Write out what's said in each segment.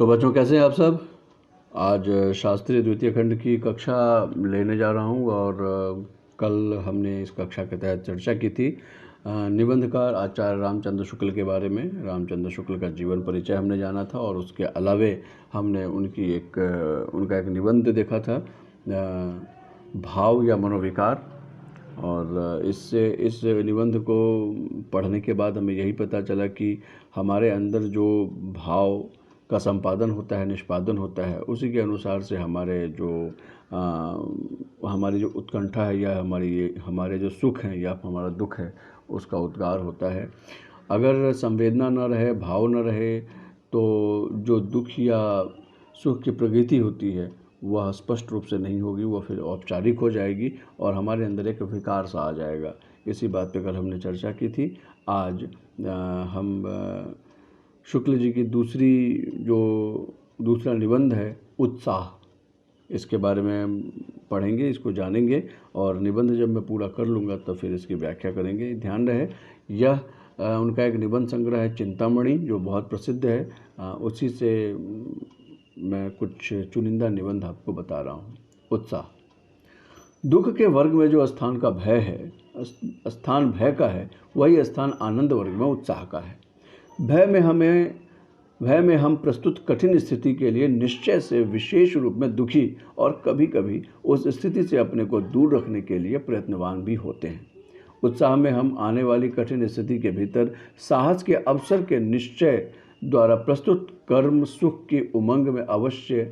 तो बच्चों, कैसे हैं आप सब। आज शास्त्रीय द्वितीय खंड की कक्षा लेने जा रहा हूं और कल हमने इस कक्षा के तहत चर्चा की थी निबंधकार आचार्य रामचंद्र शुक्ल के बारे में। रामचंद्र शुक्ल का जीवन परिचय हमने जाना था और उसके अलावे हमने उनका एक निबंध देखा था, भाव या मनोविकार। और इस निबंध को पढ़ने के बाद हमें यही पता चला कि हमारे अंदर जो भाव का संपादन होता है, निष्पादन होता है, उसी के अनुसार से हमारी जो उत्कंठा है या हमारे जो सुख हैं या हमारा दुख है, उसका उद्गार होता है। अगर संवेदना न रहे, भाव न रहे, तो जो दुख या सुख की प्रगति होती है वह स्पष्ट रूप से नहीं होगी, वह फिर औपचारिक हो जाएगी और हमारे अंदर एक विकार सा आ जाएगा। इसी बात पे कल हमने चर्चा की थी। आज हम शुक्ल जी की दूसरा निबंध है उत्साह, इसके बारे में पढ़ेंगे, इसको जानेंगे और निबंध जब मैं पूरा कर लूँगा तो फिर इसकी व्याख्या करेंगे। ध्यान रहे, यह उनका एक निबंध संग्रह है चिंतामणि, जो बहुत प्रसिद्ध है। उसी से मैं कुछ चुनिंदा निबंध आपको बता रहा हूँ। उत्साह। दुख के वर्ग में जो स्थान भय का है, वही स्थान आनंद वर्ग में उत्साह का है। भय में हम प्रस्तुत कठिन स्थिति के लिए निश्चय से विशेष रूप में दुखी और कभी कभी उस स्थिति से अपने को दूर रखने के लिए प्रयत्नवान भी होते हैं। उत्साह में हम आने वाली कठिन स्थिति के भीतर साहस के अवसर के निश्चय द्वारा प्रस्तुत कर्म सुख की उमंग में अवश्य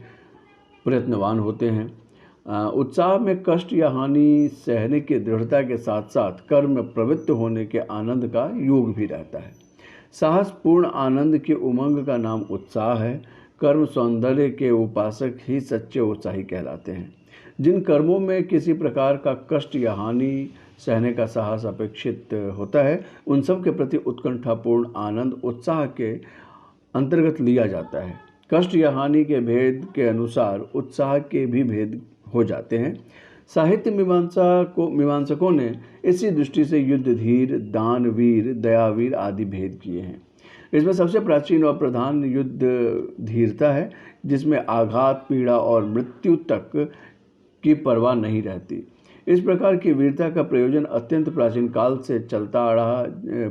प्रयत्नवान होते हैं। उत्साह में कष्ट या हानि सहने की दृढ़ता के साथ साथ कर्म में प्रवृत्त होने के आनंद का योग भी रहता है। साहस पूर्ण आनंद के उमंग का नाम उत्साह है। कर्म सौंदर्य के उपासक ही सच्चे उत्साही कहलाते हैं। जिन कर्मों में किसी प्रकार का कष्ट या हानि सहने का साहस अपेक्षित होता है, उन सब के प्रति उत्कंठापूर्ण आनंद उत्साह के अंतर्गत लिया जाता है। कष्ट या हानि के भेद के अनुसार उत्साह के भी भेद हो जाते हैं। साहित्य मीमांसकों ने इसी दृष्टि से युद्ध धीर, दानवीर, दयावीर आदि भेद किए हैं। इसमें सबसे प्राचीन और प्रधान युद्ध धीरता है, जिसमें आघात, पीड़ा और मृत्यु तक की परवाह नहीं रहती। इस प्रकार की वीरता का प्रयोजन अत्यंत प्राचीन काल से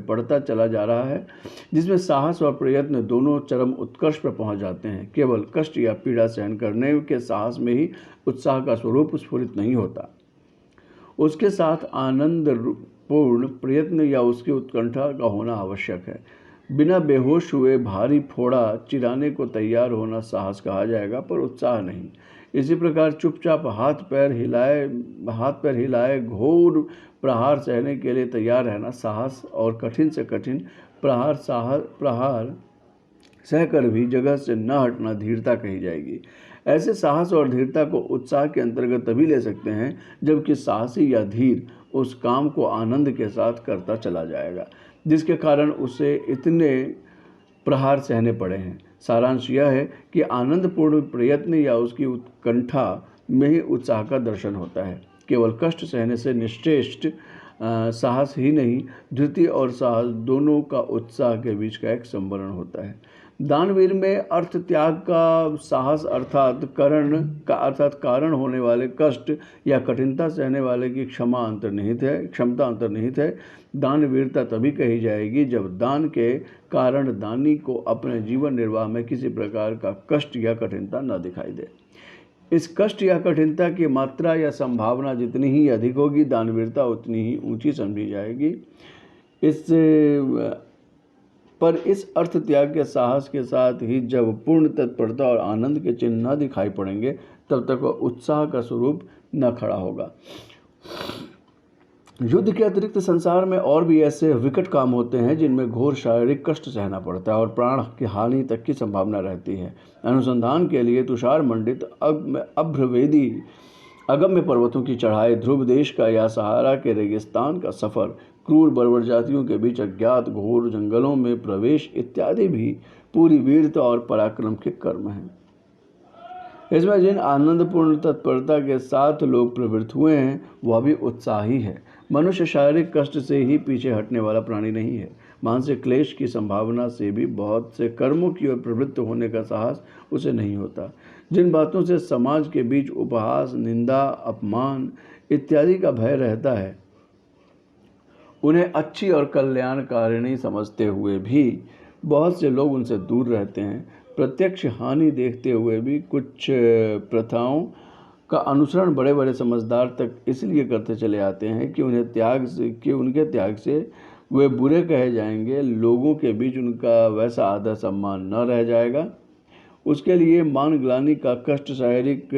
पड़ता चला जा रहा है, जिसमें साहस और प्रयत्न दोनों चरम उत्कर्ष पर पहुंच जाते हैं। केवल कष्ट या पीड़ा सहन करने के साहस में ही उत्साह का स्वरूप स्फुरित नहीं होता, उसके साथ आनंद पूर्ण प्रयत्न या उसकी उत्कंठा का होना आवश्यक है। बिना बेहोश हुए भारी फोड़ा चिराने को तैयार होना साहस कहा जाएगा, पर उत्साह नहीं। इसी प्रकार चुपचाप हाथ पैर हिलाए घोर प्रहार सहने के लिए तैयार रहना साहस और कठिन से कठिन प्रहार सहकर भी जगह से न हटना धीरता कही जाएगी। ऐसे साहस और धीरता को उत्साह के अंतर्गत तभी ले सकते हैं जबकि साहसी या धीर उस काम को आनंद के साथ करता चला जाएगा जिसके कारण उसे इतने प्रहार सहने पड़े हैं। सारांश यह है कि आनंदपूर्ण प्रयत्न या उसकी उत्कंठा में ही उत्साह का दर्शन होता है। केवल कष्ट सहने से निश्चेष्ट साहस ही नहीं, धृति और साहस दोनों का उत्साह के बीच का एक संवरण होता है। दानवीर में अर्थ त्याग का साहस अर्थात कारण होने वाले कष्ट या कठिनता सहने वाले की क्षमता अंतर्निहित है। दानवीरता तभी कही जाएगी जब दान के कारण दानी को अपने जीवन निर्वाह में किसी प्रकार का कष्ट या कठिनता न दिखाई दे। इस कष्ट या कठिनता की मात्रा या संभावना जितनी ही अधिक होगी, दानवीरता उतनी ही ऊंची समझी जाएगी। पर इस अर्थ त्याग के साहस के साथ ही जब पूर्ण तत्परता और आनंद के चिन्ह न दिखाई पड़ेंगे, तब तक उत्साह का स्वरूप न खड़ा होगा। युद्ध के अतिरिक्त संसार में और भी ऐसे विकट काम होते हैं जिनमें घोर शारीरिक कष्ट सहना पड़ता है और प्राण की हानि तक की संभावना रहती है। अनुसंधान के लिए तुषार मंडित अभ्रवेदी अगम्य पर्वतों की चढ़ाई, ध्रुव देश का या सहारा के रेगिस्तान का सफर, क्रूर बर्बर जातियों के बीच अज्ञात घोर जंगलों में प्रवेश इत्यादि भी पूरी वीरता और पराक्रम के कर्म हैं। इसमें जिन आनंदपूर्ण तत्परता के साथ लोग प्रवृत्त हुए हैं वह भी उत्साही है। मनुष्य शारीरिक कष्ट से ही पीछे हटने वाला प्राणी नहीं है। मानसिक क्लेश की संभावना से भी बहुत से कर्मों की ओर प्रवृत्त होने का साहस उसे नहीं होता। जिन बातों से समाज के बीच उपहास, निंदा, अपमान इत्यादि का भय रहता है, उन्हें अच्छी और कल्याणकारिणी समझते हुए भी बहुत से लोग उनसे दूर रहते हैं। प्रत्यक्ष हानि देखते हुए भी कुछ प्रथाओं का अनुसरण बड़े बड़े समझदार तक इसलिए करते चले आते हैं कि उनके त्याग से वे बुरे कहे जाएंगे, लोगों के बीच उनका वैसा आदर सम्मान न रह जाएगा। उसके लिए मान ग्लानि का कष्ट शारीरिक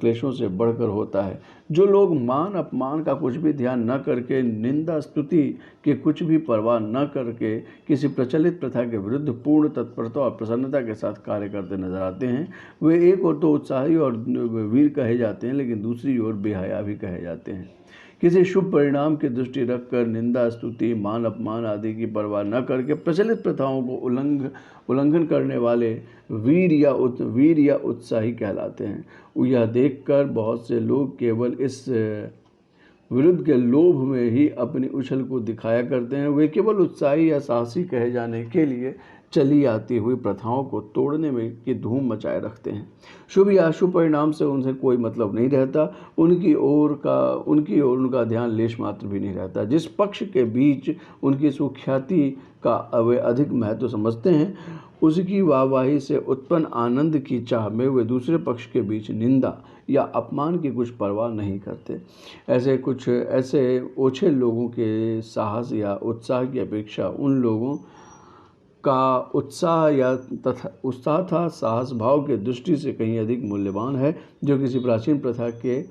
क्लेशों से बढ़कर होता है। जो लोग मान अपमान का कुछ भी ध्यान न करके, निंदा स्तुति के कुछ भी परवाह न करके किसी प्रचलित प्रथा के विरुद्ध पूर्ण तत्परता और प्रसन्नता के साथ कार्य करते नजर आते हैं, वे एक ओर तो उत्साही और वीर कहे जाते हैं, लेकिन दूसरी ओर बेहया भी कहे जाते हैं। किसी शुभ परिणाम की दृष्टि रखकर निंदा स्तुति, मान अपमान आदि की परवाह न करके प्रचलित प्रथाओं को उल्लंघन करने वाले वीर या उत्साही कहलाते हैं। यह देखकर बहुत से लोग केवल इस विरुद्ध के लोभ में ही अपनी उछल को दिखाया करते हैं। वे केवल उत्साही या साहसी कहे जाने के लिए चली आती हुई प्रथाओं को तोड़ने में की धूम मचाए रखते हैं। शुभ या अशुभ परिणाम से उनसे कोई मतलब नहीं रहता। उनकी ओर उनका ध्यान लेश मात्र भी नहीं रहता। जिस पक्ष के बीच उनकी सुख्याति का वे अधिक महत्व समझते हैं, उसकी वाहवाही से उत्पन्न आनंद की चाह में वे दूसरे पक्ष के बीच निंदा या अपमान की कुछ परवाह नहीं करते। ऐसे ओछे लोगों के साहस या उत्साह की अपेक्षा उन लोगों का उत्साह था साहस भाव के दृष्टि से कहीं अधिक मूल्यवान है, जो किसी प्राचीन प्रथा के,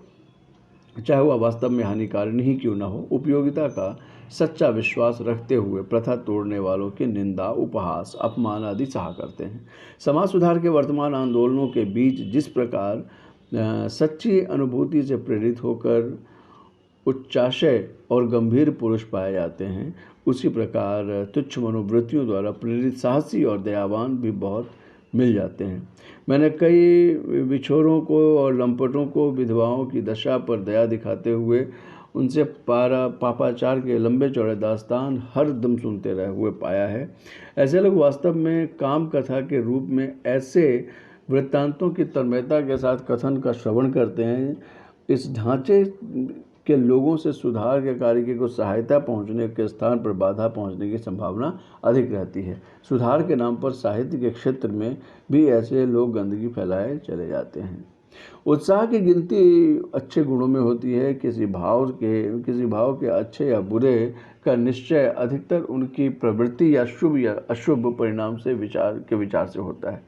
चाहे वह वास्तव में हानिकारक ही क्यों न हो, उपयोगिता का सच्चा विश्वास रखते हुए प्रथा तोड़ने वालों की निंदा, उपहास, अपमान आदि सहा करते हैं। समाज सुधार के वर्तमान आंदोलनों के बीच जिस प्रकार सच्ची अनुभूति से प्रेरित होकर उच्चाशय और गंभीर पुरुष पाए जाते हैं, उसी प्रकार तुच्छ मनोवृत्तियों द्वारा प्रेरित साहसी और दयावान भी बहुत मिल जाते हैं। मैंने कई बिछोरों को और लंपटों को विधवाओं की दशा पर दया दिखाते हुए उनसे पापाचार के लंबे चौड़े दास्तान हर दम सुनते रहे हुए पाया है। ऐसे लोग वास्तव में काम कथा के रूप में ऐसे वृत्तांतों की तन्मयता के साथ कथन का श्रवण करते हैं। इस ढांचे के लोगों से सुधार के कार्य को सहायता पहुंचने के स्थान पर बाधा पहुंचने की संभावना अधिक रहती है। सुधार के नाम पर साहित्य के क्षेत्र में भी ऐसे लोग गंदगी फैलाए चले जाते हैं। उत्साह की गिनती अच्छे गुणों में होती है। किसी भाव के अच्छे या बुरे का निश्चय अधिकतर उनकी प्रवृत्ति या शुभ या अशुभ परिणाम से विचार से होता है।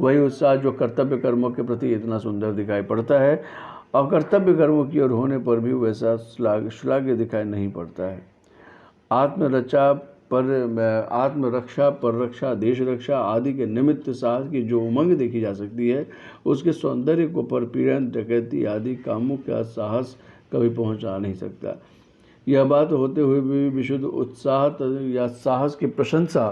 वही उत्साह जो कर्तव्य कर्मों के प्रति इतना सुंदर दिखाई पड़ता है, अकर्तव्य कर्मों की ओर होने पर भी वैसा श्लाघ्य दिखाई नहीं पड़ता है। आत्मरक्षा, पररक्षा, देश रक्षा आदि के निमित्त साहस की जो उमंग देखी जा सकती है, उसके सौंदर्य को परपीड़न, डकैती आदि कामों का साहस कभी पहुंचा नहीं सकता। यह बात होते हुए भी विशुद्ध उत्साह या साहस की प्रशंसा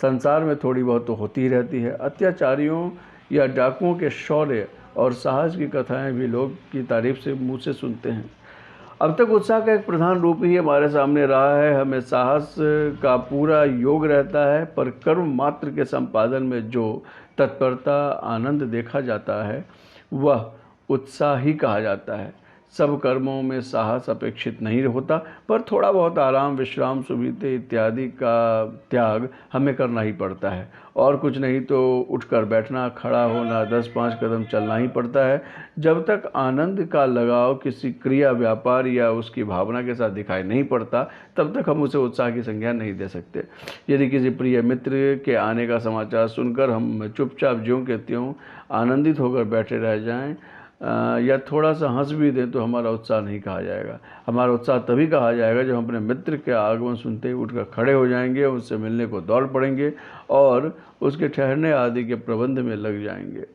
संसार में थोड़ी बहुत तो होती ही रहती है। अत्याचारियों या डाकुओं के शौर्य और साहस की कथाएं भी लोग की तारीफ से मुँह से सुनते हैं। अब तक उत्साह का एक प्रधान रूप ही हमारे सामने रहा है। हमें साहस का पूरा योग रहता है, पर कर्म मात्र के संपादन में जो तत्परता, आनंद देखा जाता है वह उत्साह ही कहा जाता है। सब कर्मों में साहस अपेक्षित नहीं होता, पर थोड़ा बहुत आराम, विश्राम, सुविधा इत्यादि का त्याग हमें करना ही पड़ता है। और कुछ नहीं तो उठकर बैठना, खड़ा होना, 10-5 कदम चलना ही पड़ता है। जब तक आनंद का लगाव किसी क्रिया, व्यापार या उसकी भावना के साथ दिखाई नहीं पड़ता, तब तक हम उसे उत्साह की संज्ञा नहीं दे सकते। यदि किसी प्रिय मित्र के आने का समाचार सुनकर हम चुपचाप ज्यों के त्यों आनंदित होकर बैठे रह जाएं या थोड़ा सा हंस भी दें, तो हमारा उत्साह नहीं कहा जाएगा। हमारा उत्साह तभी कहा जाएगा जब हम अपने मित्र के आगमन सुनते ही उठकर खड़े हो जाएंगे, उससे मिलने को दौड़ पड़ेंगे और उसके ठहरने आदि के प्रबंध में लग जाएंगे।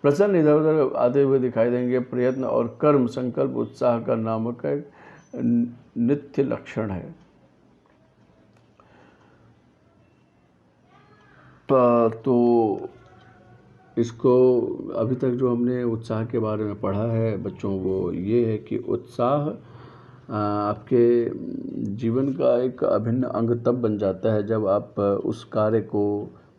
प्रसन्न इधर उधर आते हुए दिखाई देंगे। प्रयत्न और कर्म संकल्प उत्साह का नामक एक नित्य लक्षण है। तो इसको अभी तक जो हमने उत्साह के बारे में पढ़ा है बच्चों, वो ये है कि उत्साह आपके जीवन का एक अभिन्न अंग तब बन जाता है जब आप उस कार्य को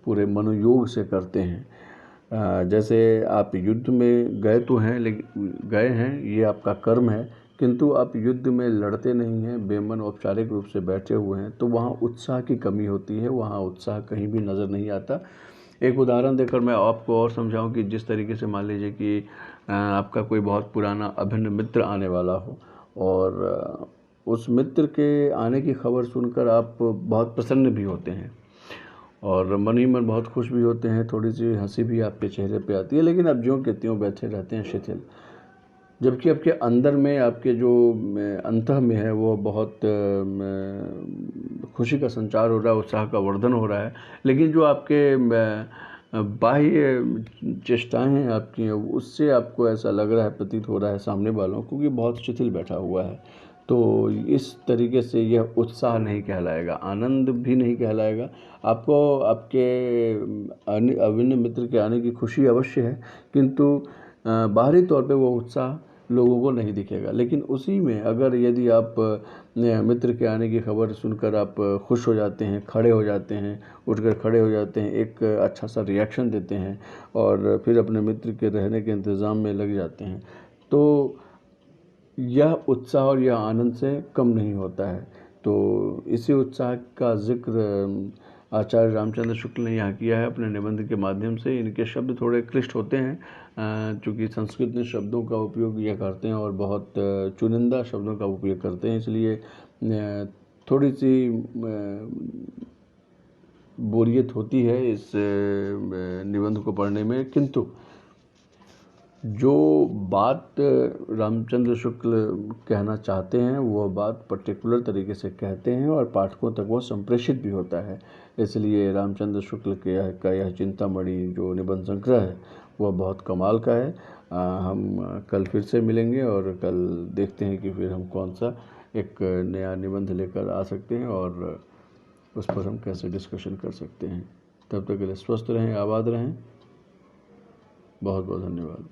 पूरे मनोयोग से करते हैं। जैसे आप युद्ध में गए तो हैं, लेकिन गए हैं, ये आपका कर्म है, किंतु आप युद्ध में लड़ते नहीं हैं, बेमन औपचारिक रूप से बैठे हुए हैं, तो वहाँ उत्साह की कमी होती है, वहाँ उत्साह कहीं भी नज़र नहीं आता। एक उदाहरण देकर मैं आपको और समझाऊं कि जिस तरीके से मान लीजिए कि आपका कोई बहुत पुराना अभिन्न मित्र आने वाला हो और उस मित्र के आने की खबर सुनकर आप बहुत प्रसन्न भी होते हैं और मन ही मन बहुत खुश भी होते हैं, थोड़ी सी हंसी भी आपके चेहरे पे आती है, लेकिन आप ज्यों के त्यों बैठे रहते हैं शिथिल। जबकि आपके अंदर में, आपके जो अंतः में है, वो बहुत खुशी का संचार हो रहा है, उत्साह का वर्धन हो रहा है, लेकिन जो आपके बाह्य चेष्टाएं हैं आपकी, उससे आपको ऐसा लग रहा है, प्रतीत हो रहा है सामने वालों को कि बहुत शिथिल बैठा हुआ है। तो इस तरीके से यह उत्साह नहीं कहलाएगा, आनंद भी नहीं कहलाएगा। आपको आपके अभिन्न मित्र के आने की खुशी अवश्य है, किंतु बाहरी तौर पे वो उत्साह लोगों को नहीं दिखेगा। लेकिन उसी में अगर यदि आप मित्र के आने की खबर सुनकर आप खुश हो जाते हैं, खड़े हो जाते हैं, उठकर खड़े हो जाते हैं, एक अच्छा सा रिएक्शन देते हैं और फिर अपने मित्र के रहने के इंतज़ाम में लग जाते हैं, तो यह उत्साह और यह आनंद से कम नहीं होता है। तो इसी उत्साह का जिक्र आचार्य रामचंद्र शुक्ल ने यहाँ किया है अपने निबंध के माध्यम से। इनके शब्द थोड़े क्लिष्ट होते हैं, चूँकि संस्कृत में शब्दों का उपयोग यह करते हैं और बहुत चुनिंदा शब्दों का उपयोग करते हैं, इसलिए थोड़ी सी बोरियत होती है इस निबंध को पढ़ने में। किंतु जो बात रामचंद्र शुक्ल कहना चाहते हैं वो बात पर्टिकुलर तरीके से कहते हैं और पाठकों तक वो संप्रेषित भी होता है। इसलिए रामचंद्र शुक्ल का यह चिंतामणि जो निबंध संग्रह है वह बहुत कमाल का है। हम कल फिर से मिलेंगे और कल देखते हैं कि फिर हम कौन सा एक नया निबंध लेकर आ सकते हैं और उस पर हम कैसे डिस्कशन कर सकते हैं। तब तक के लिए स्वस्थ रहें, आबाद रहें। बहुत बहुत धन्यवाद।